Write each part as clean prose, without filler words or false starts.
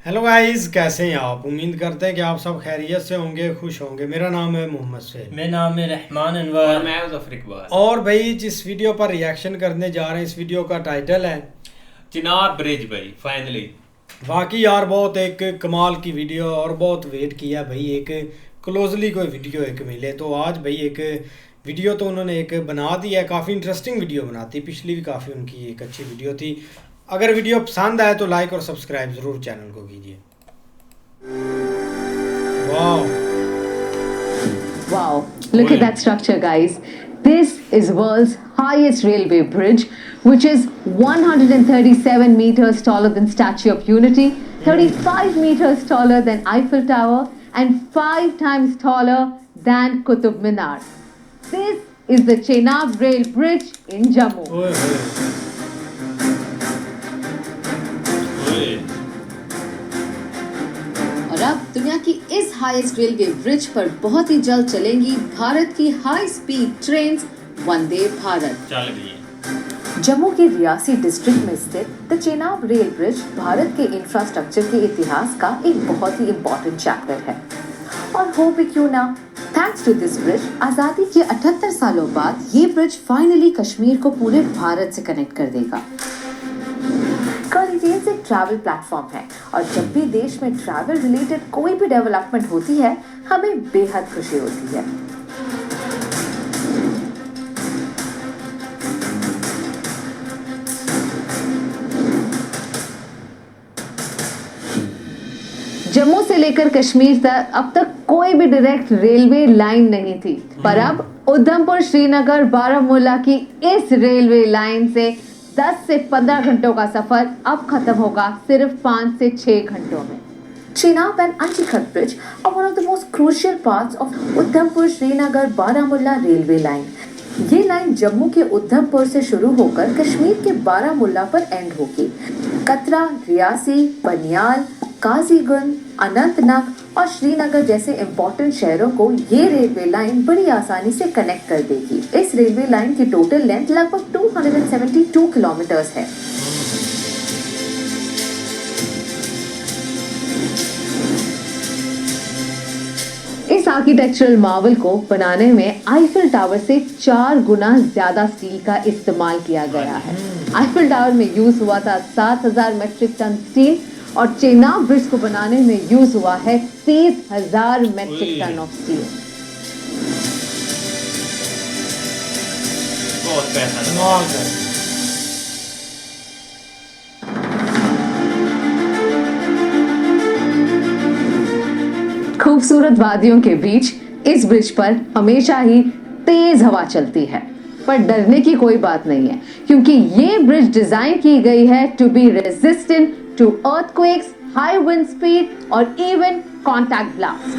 Hello guys, कैसे हैं आप? उम्मीद करते हैं कि आप सब खैरियत से होंगे, खुश होंगे। मेरा नाम है मोहम्मद सुहेल। मेरा नाम है रहमान अनवर। और मैं ज़फ़र इकबाल। और भाई जिस वीडियो पर रिएक्शन करने जा रहे हैं, इस वीडियो का टाइटल है चिनाब ब्रिज भाई फाइनली। वाकई यार बहुत एक कमाल की वीडियो और बहुत वेट किया भाई एक क्लोजली कोई वीडियो एक मिले। तो आज भाई एक वीडियो तो उन्होंने एक बना दी है, काफ़ी इंटरेस्टिंग वीडियो बनाती। पिछली भी काफ़ी उनकी एक अच्छी वीडियो थी। अगर वीडियो पसंद आए तो लाइक और सब्सक्राइब ज़रूर चैनल को कीजिए। वाह Wow, look at that structure, guys. This is world's highest railway bridge, which is 137 meters taller than Statue of Unity, 35 meters taller than Eiffel Tower, and 5 times taller than Qutub Minar. This is the Chenab Rail Bridge in Jammu. ओए होए। और अब दुनिया की इस highest railway bridge पर बहुत ही जल्द चलेंगी भारत की high speed trains Vande Bharat. चल गई है। जम्मू के रियासी डिस्ट्रिक्ट में स्थित the Chenab rail bridge Bharat के इंफ्रास्ट्रक्चर के इतिहास का एक बहुत ही इम्पोर्टेंट चैप्टर है। और हो भी क्यों ना, थैंक्स टू दिस ब्रिज आजादी के 78 सालों बाद ये ब्रिज फाइनली कश्मीर को पूरे भारत से कनेक्ट कर देगा। कॉरिडोर एक ट्रैवल प्लेटफॉर्म है और जब भी देश में ट्रैवल रिलेटेड कोई भी डेवलपमेंट होती है हमें बेहद खुशी होती है। जम्मू से लेकर कश्मीर तक अब तक कोई भी डायरेक्ट रेलवे लाइन नहीं थी, पर अब उधमपुर श्रीनगर बारामूला की इस रेलवे लाइन से 10 से 15 घंटों का सफर अब खत्म होगा सिर्फ 5 से 6 घंटों में। Chenab and Anchikhat Bridge are one of the most crucial parts of Udhampur Srinagar Baramulla railway line. ये लाइन जम्मू के उधमपुर से शुरू होकर कश्मीर के बारामूला पर एंड होगी। कतरा, रियासी, बनियाल, काजीगुंड, अनंतनाग और श्रीनगर जैसे इम्पोर्टेंट शहरों को ये रेलवे लाइन बड़ी आसानी से कनेक्ट कर देगी। इस रेलवे लाइन की टोटल लेंथ लगभग 272 किलोमीटर्स है। इस आर्किटेक्चरल मार्वल को बनाने में आईफिल टावर से 4 गुना ज्यादा स्टील का इस्तेमाल किया गया है। आईफिल टावर में यूज हुआ था 7000 मीट्रिक टन स्टील और चेनाब ब्रिज को बनाने में यूज हुआ है 30,000 मीट्रिक टन ऑफ स्टील। बहुत पैसा लगा। कमाल है। खूबसूरत वादियों के बीच इस ब्रिज पर हमेशा ही तेज हवा चलती है, पर डरने की कोई बात नहीं है क्योंकि ये ब्रिज डिजाइन की गई है to be resistant to earthquakes, high wind speed और even contact blast।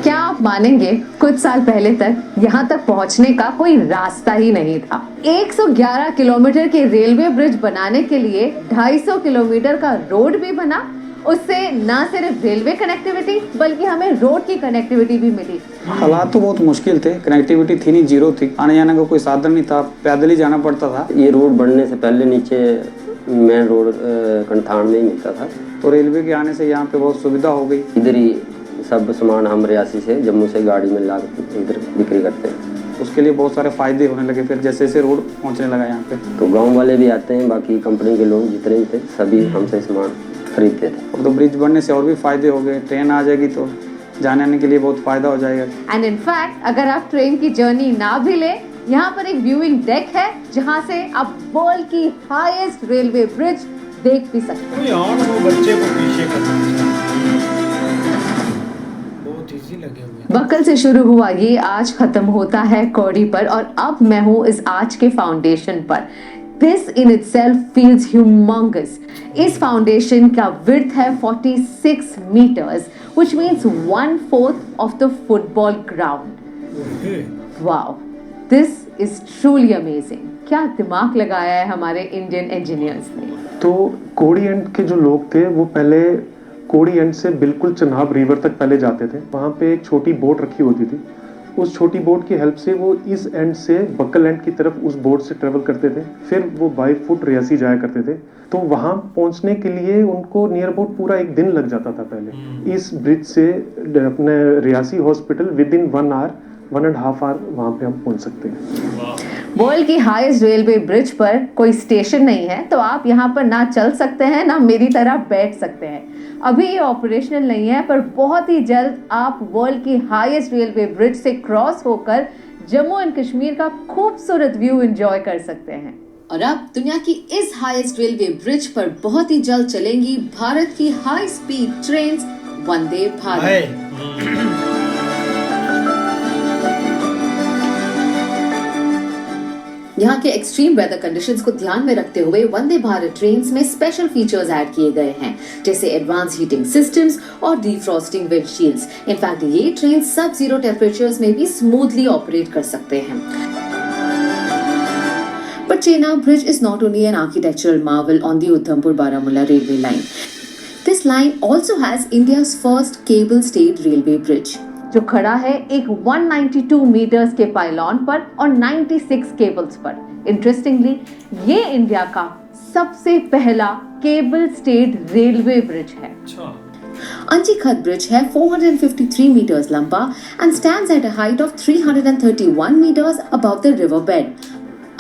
क्या आप मानेंगे, कुछ साल पहले तक यहाँ तक पहुँचने का कोई रास्ता ही नहीं था। 111 किलोमीटर के रेलवे ब्रिज बनाने के लिए 250 किलोमीटर का रोड भी बना। उससे न सिर्फ रेलवे कनेक्टिविटी बल्कि हमें रोड की कनेक्टिविटी भी मिली। हालात तो बहुत मुश्किल थे, कनेक्टिविटी थी नहीं, जीरो थी, आने जाने का कोई साधन नहीं था, पैदल ही जाना पड़ता था। ये रोड बनने से पहले नीचे मेन रोड कंठान में ही मिलता था, तो रेलवे के आने से यहाँ पे बहुत सुविधा हो गई। इधर ही सब सामान हम रियासी से जम्मू से गाड़ी में ला इधर बिक्री करते हैं। उसके लिए बहुत सारे फायदे होने लगे फिर जैसे जैसे रोड पहुँचने लगा यहाँ पे। तो गाँव वाले भी आते हैं, बाकी कंपनी के लोग जितने भी थे सभी हमसे सामान खरीदते थे। अब तो ब्रिज बनने से और भी फायदे हो गए, ट्रेन आ जाएगी तो जाने आने के लिए बहुत फायदा हो जाएगा। एंड इन फैक्ट अगर आप ट्रेन की जर्नी ना भी ले, यहाँ पर एक व्यूइंग डेक है जहाँ से आप वर्ल्ड की हाईएस्ट रेलवे ब्रिज देख भी सकते हैं। कोई और वो बच्चे को पीछे करना चाहिए। बहुत इजी लगे हुए हैं। बक्कल से शुरू हुआ ये आज खत्म होता है कौड़ी पर और अब मैं हूँ इस आज के फाउंडेशन पर। This in itself feels humongous. इस फाउंडेशन का विड्थ है 46 meters, which means 1/4 of the football ground. Wow, this is truly amazing. क्या दिमाग लगाया है हमारे इंडियन इंजीनियर्स ने। तो कोड़ी एंड के जो लोग थे वो पहले कोड़ी एंड से बिल्कुल चनाब रिवर तक पहले जाते थे। वहाँ पे एक छोटी बोट रखी होती थी उस छोटी बोट की हेल्प से वो इस एंड से बक्कल एंड की तरफ उस बोट से ट्रेवल करते थे, फिर वो बाई फुट रियासी जाया करते थे। तो वहाँ पहुँचने के लिए उनको नियर अबाउट पूरा एक दिन लग जाता था पहले। इस ब्रिज से अपने Reasi hospital within 1 hour 1.5 hour वहाँ पे हम पहुँच सकते हैं। वर्ल्ड की हाईएस्ट रेलवे ब्रिज पर कोई स्टेशन नहीं है, तो आप यहाँ पर ना चल सकते हैं ना मेरी तरह बैठ सकते हैं। अभी ये ऑपरेशनल नहीं है, पर बहुत ही जल्द आप वर्ल्ड की हाईएस्ट रेलवे ब्रिज से क्रॉस होकर जम्मू एंड कश्मीर का खूबसूरत व्यू एंजॉय कर सकते हैं। और अब दुनिया की इस हाईएस्ट रेलवे ब्रिज पर बहुत ही जल्द चलेंगी भारत की high speed train Vande Bharat. यहाँ के एक्सट्रीम वेदर कंडीशंस को ध्यान में रखते हुए वंदे भारत ट्रेन्स में स्पेशल फीचर्स ऐड किए गए हैं, जैसे एडवांस हीटिंग सिस्टम्स और डिफ्रॉस्टिंग विंडशील्ड्स। इनफैक्ट ये ट्रेन सब जीरो टेम्परेचर्स में भी स्मूथली ऑपरेट कर सकते हैं। But Chenab Bridge is not only an architectural marvel on the Udhampur-Baramulla railway line. This line also has India's first cable-stayed railway bridge, जो खड़ा है एक 192 मीटर्स के पाइलॉन पर और 96 केबल्स पर। इंटरेस्टिंगली ये इंडिया का सबसे पहला केबल स्टेड रेलवे ब्रिज है। Anchi-Khat Bridge है 453 meters लंबा and stands at a height of 331 meters above the river bed.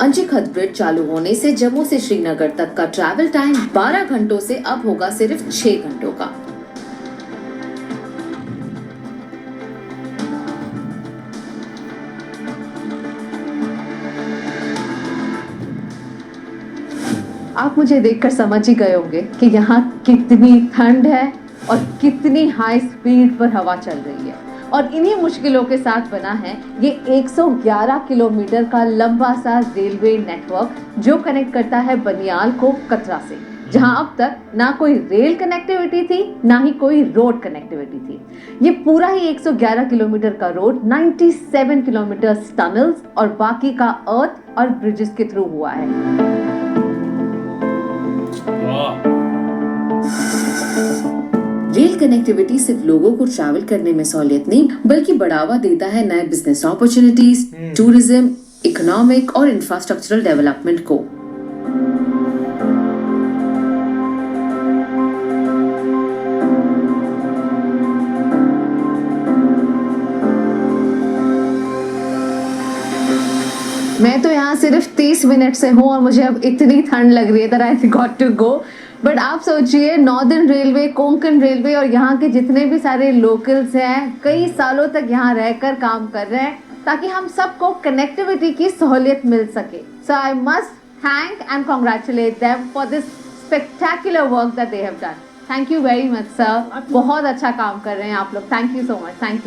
अंची-खत ब्रिज चालू होने से जम्मू से श्रीनगर तक का ट्रैवल टाइम 12 घंटों से अब होगा सिर्फ 6 घंटों का। आप मुझे देखकर समझ ही गए होंगे कि यहाँ कितनी ठंड है और कितनी हाई स्पीड पर हवा चल रही है, और इन्हीं मुश्किलों के साथ बना है ये 111 किलोमीटर का लंबा सा रेलवे नेटवर्क जो कनेक्ट करता है बनियाल को कतरा से, जहां अब तक ना कोई रेल कनेक्टिविटी थी ना ही कोई रोड कनेक्टिविटी थी। ये पूरा ही 111 किलोमीटर का रोड 97 किलोमीटर टनल्स और बाकी का अर्थ और ब्रिजेस के थ्रू हुआ है। रेल कनेक्टिविटी सिर्फ लोगों को ट्रैवल करने में सहूलियत नहीं, बल्कि बढ़ावा देता है नए बिजनेस अपॉर्चुनिटीज, टूरिज्म, इकोनॉमिक और इंफ्रास्ट्रक्चरल डेवलपमेंट को। मैं तो यहाँ सिर्फ 30 मिनट से हूँ और मुझे अब इतनी ठंड लग रही है that I got to go। But आप सोचिए, नॉर्दर्न रेलवे, कोंकण रेलवे और यहाँ के जितने भी सारे लोकल्स हैं कई सालों तक यहाँ रहकर काम कर रहे हैं ताकि हम सबको कनेक्टिविटी की सहूलियत मिल सके। So I must thank and congratulate them for this spectacular work that they have done. Thank you very much sir, बहुत अच्छा काम कर रहे हैं आप लोग। Thank you so much, thank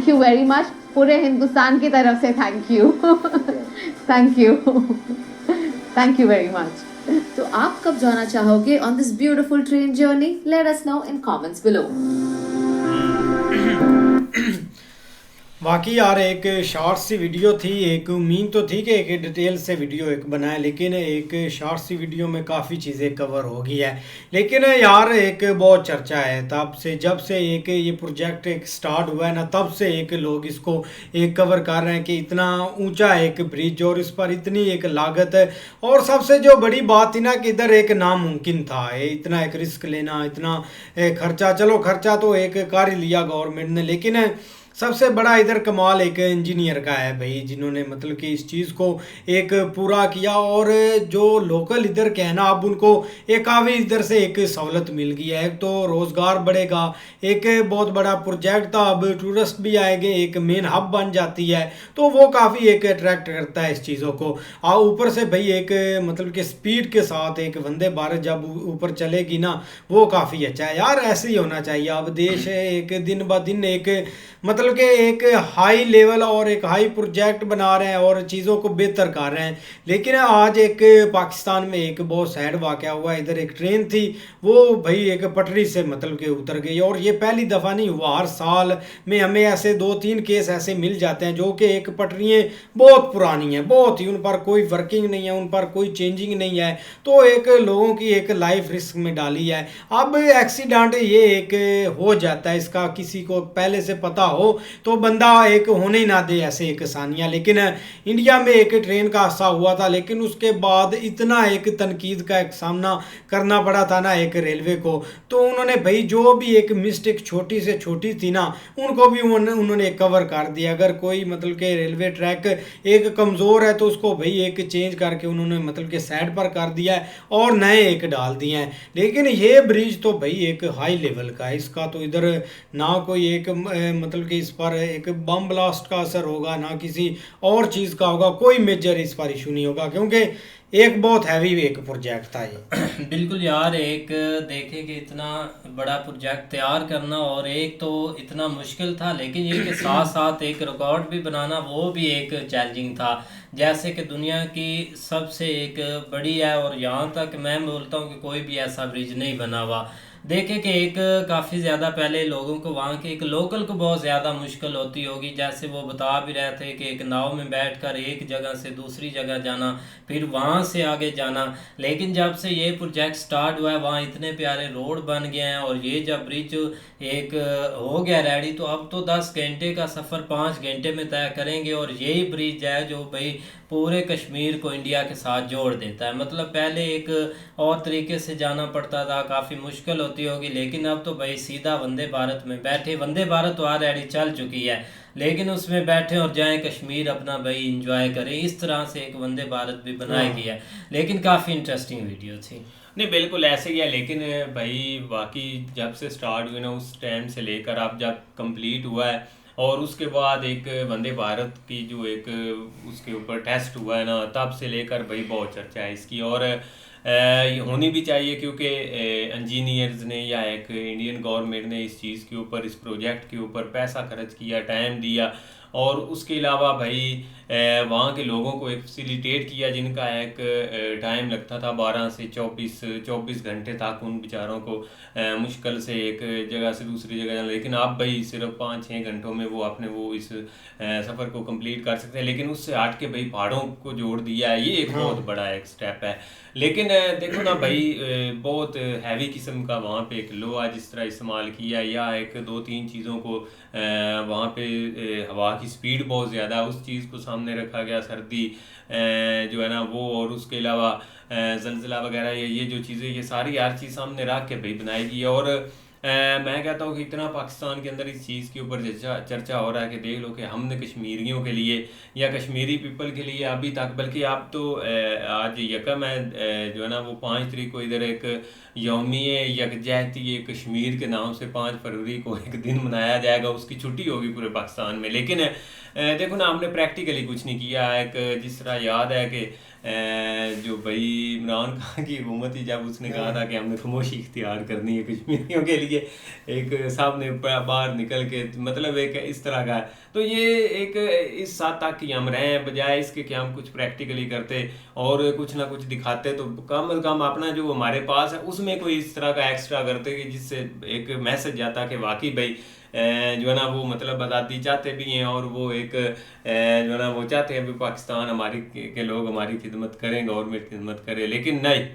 you very much. पूरे हिंदुस्तान की तरफ से thank you thank you very much. तो आप कब जाना चाहोगे on this beautiful train journey? Let us know in comments below. बाकी यार एक शॉर्ट सी वीडियो थी, एक उम्मीद तो थी कि एक डिटेल से वीडियो एक बनाए, लेकिन एक शॉर्ट सी वीडियो में काफ़ी चीज़ें कवर हो गई है। लेकिन यार एक बहुत चर्चा है तब से, जब से एक ये प्रोजेक्ट एक स्टार्ट हुआ है ना, तब से एक लोग इसको एक कवर कर रहे हैं कि इतना ऊंचा एक ब्रिज और इस पर इतनी एक लागत है, और सबसे जो बड़ी बात थी ना कि इधर एक नामुमकिन था इतना एक रिस्क लेना, इतना खर्चा। चलो खर्चा तो एक कर ही लिया गवर्नमेंट ने, लेकिन सबसे बड़ा इधर कमाल एक इंजीनियर का है भाई, जिन्होंने मतलब कि इस चीज़ को एक पूरा किया। और जो लोकल इधर के हैं ना, अब उनको एक काफ़ी इधर से एक सहूलत मिल गई है, एक तो रोज़गार बढ़ेगा, एक बहुत बड़ा प्रोजेक्ट था, अब टूरिस्ट भी आएंगे, एक मेन हब बन जाती है, तो वो काफ़ी एक अट्रैक्ट करता है इस चीज़ों को। ऊपर से भाई एक मतलब कि स्पीड के साथ एक वंदे भारत जब ऊपर चलेगी ना, वो काफ़ी अच्छा है यार। ऐसे ही होना चाहिए। अब देश है एक दिन ब दिन एक मतलब कि एक हाई लेवल और एक हाई प्रोजेक्ट बना रहे हैं और चीज़ों को बेहतर कर रहे हैं। लेकिन आज एक पाकिस्तान में एक बहुत सैड वाक़या हुआ। इधर एक ट्रेन थी, वो भाई एक पटरी से मतलब कि उतर गई, और ये पहली दफ़ा नहीं हुआ, हर साल में हमें ऐसे 2-3 केस ऐसे मिल जाते हैं जो कि एक पटरियाँ बहुत पुरानी हैं, बहुत ही, उन पर कोई वर्किंग नहीं है, उन पर कोई चेंजिंग नहीं है, तो एक लोगों की एक लाइफ रिस्क में डाली है। अब एक्सीडेंट ये एक हो जाता है, इसका किसी को पहले से पता हो तो बंदा एक होने ही ना दे ऐसे एक आसानियाँ। लेकिन इंडिया में एक ट्रेन का हादसा हुआ था, लेकिन उसके बाद इतना एक तनकीद का एक सामना करना पड़ा था ना एक रेलवे को। तो उन्होंने भाई जो भी एक मिस्टेक छोटी से छोटी थी ना, उनको भी उन्होंने कवर कर दिया। अगर कोई मतलब कि रेलवे ट्रैक एक कमज़ोर है तो उसको भाई एक चेंज करके उन्होंने मतलब कि साइड पर कर दिया है और नए एक डाल दिए हैं। लेकिन ये ब्रिज तो भाई एक हाई लेवल का है, इसका तो इधर ना कोई एक मतलब कि इस पर एक बम ब्लास्ट का असर होगा, ना किसी और चीज़ का होगा, कोई मेजर इस पर इशू नहीं होगा, क्योंकि एक बहुत हैवी एक प्रोजेक्ट था ये। बिल्कुल यार, एक देखे कि इतना बड़ा प्रोजेक्ट तैयार करना और एक तो इतना मुश्किल था, लेकिन ये के साथ साथ एक रिकॉर्ड भी बनाना वो भी एक चैलेंजिंग था। जैसे कि दुनिया की सबसे एक बड़ी है और यहाँ तक मैं बोलता हूँ कि कोई भी ऐसा ब्रिज नहीं बना हुआ। देखे कि एक काफ़ी ज़्यादा पहले लोगों को वहाँ के एक लोकल को बहुत ज़्यादा मुश्किल होती होगी, जैसे वो बता भी रहे थे कि एक नाव में बैठकर एक जगह से दूसरी जगह जाना, फिर वहाँ से आगे जाना। लेकिन जब से ये प्रोजेक्ट स्टार्ट हुआ है वहाँ इतने प्यारे रोड बन गए हैं और ये जब ब्रिज एक हो गया रेडी, तो अब तो 10 घंटे का सफ़र 5 घंटे में तय करेंगे। और यही ब्रिज है जो भाई पूरे कश्मीर को इंडिया के साथ जोड़ देता है। मतलब पहले एक और तरीके से जाना पड़ता था, काफ़ी मुश्किल होती होगी, लेकिन अब तो भाई सीधा वंदे भारत में बैठे, वंदे भारत तो ऑलरेडी चल चुकी है, लेकिन उसमें बैठे और जाएं कश्मीर अपना भाई इंजॉय करें। इस तरह से एक वंदे भारत भी बनाई गई है। लेकिन काफ़ी इंटरेस्टिंग वीडियो थी। नहीं बिल्कुल ऐसे ही है, लेकिन भाई बाकी जब से स्टार्ट हुई ना उस टाइम से लेकर अब जब कंप्लीट हुआ है और उसके बाद एक वंदे भारत की जो एक उसके ऊपर टेस्ट हुआ है ना, तब से लेकर भाई बहुत चर्चा है इसकी। और ये होनी भी चाहिए, क्योंकि इंजीनियर्स ने या एक इंडियन गवर्नमेंट ने इस चीज़ के ऊपर, इस प्रोजेक्ट के ऊपर पैसा खर्च किया, टाइम दिया, और उसके अलावा भाई वहाँ के लोगों को एक फैसिलिटेट किया जिनका एक टाइम लगता था 12 से 24 घंटे तक उन बेचारों को मुश्किल से एक जगह से दूसरी जगह जाना। लेकिन अब भाई सिर्फ 5-6 घंटों में वो अपने वो इस सफ़र को कंप्लीट कर सकते हैं। लेकिन उससे हट के भाई पहाड़ों को जोड़ दिया है, ये एक बहुत बड़ा एक स्टेप है। लेकिन देखो ना भाई, बहुत हैवी किस्म का वहाँ पे एक लोहा जिस तरह इस्तेमाल किया, या एक 2-3 चीज़ों को वहाँ पे हवा की स्पीड बहुत ज़्यादा है, उस चीज़ को सामने रखा गया, सर्दी जो है ना वो, और उसके अलावा जलजिला वगैरह, ये जो चीज़ें, ये सारी हर चीज़ सामने रख के भाई बनाई गई है। और मैं कहता हूँ कि इतना पाकिस्तान के अंदर इस चीज़ के ऊपर चर्चा हो रहा है कि देख लो कि हमने कश्मीरियों के लिए या कश्मीरी पीपल के लिए अभी तक, बल्कि अब तो आज यकम है जो है ना वो 5 तारीख को इधर एक यौमी यकजहती कश्मीर के नाम से 5 फरवरी को एक दिन मनाया जाएगा, उसकी छुट्टी होगी पूरे पाकिस्तान में। लेकिन देखो ना, हमने प्रैक्टिकली कुछ नहीं किया। एक जिस तरह याद है कि जो भाई इमरान खान की हुकूमत थी, जब उसने कहा था कि हमने खामोशी इख्तियार करनी है कश्मीरियों के लिए, एक सामने बाहर निकल के, मतलब एक इस तरह का है। तो ये एक इस साथ तक कि हम रहे हैं, बजाय इसके कि हम कुछ प्रैक्टिकली करते और कुछ ना कुछ दिखाते, तो कम अज़ कम अपना जो हमारे पास है उसमें कोई इस तरह का एक्स्ट्रा करते कि जिससे एक मैसेज जाता कि वाकई भाई जो है ना वो मतलब आज़ादी चाहते भी हैं, और वो एक जो है ना वो चाहते हैं भी पाकिस्तान हमारी के लोग हमारी खिदमत करें, गवर्नमेंट खिदमत करे। लेकिन नहीं,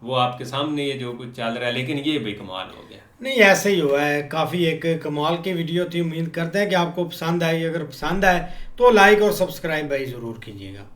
वो आपके सामने ये जो कुछ चल रहा है, लेकिन ये भी कमाल हो गया। नहीं ऐसे ही हुआ है, काफ़ी एक कमाल की वीडियो थी। उम्मीद करते हैं कि आपको पसंद आई। अगर पसंद आए तो लाइक और सब्सक्राइब भाई ज़रूर कीजिएगा।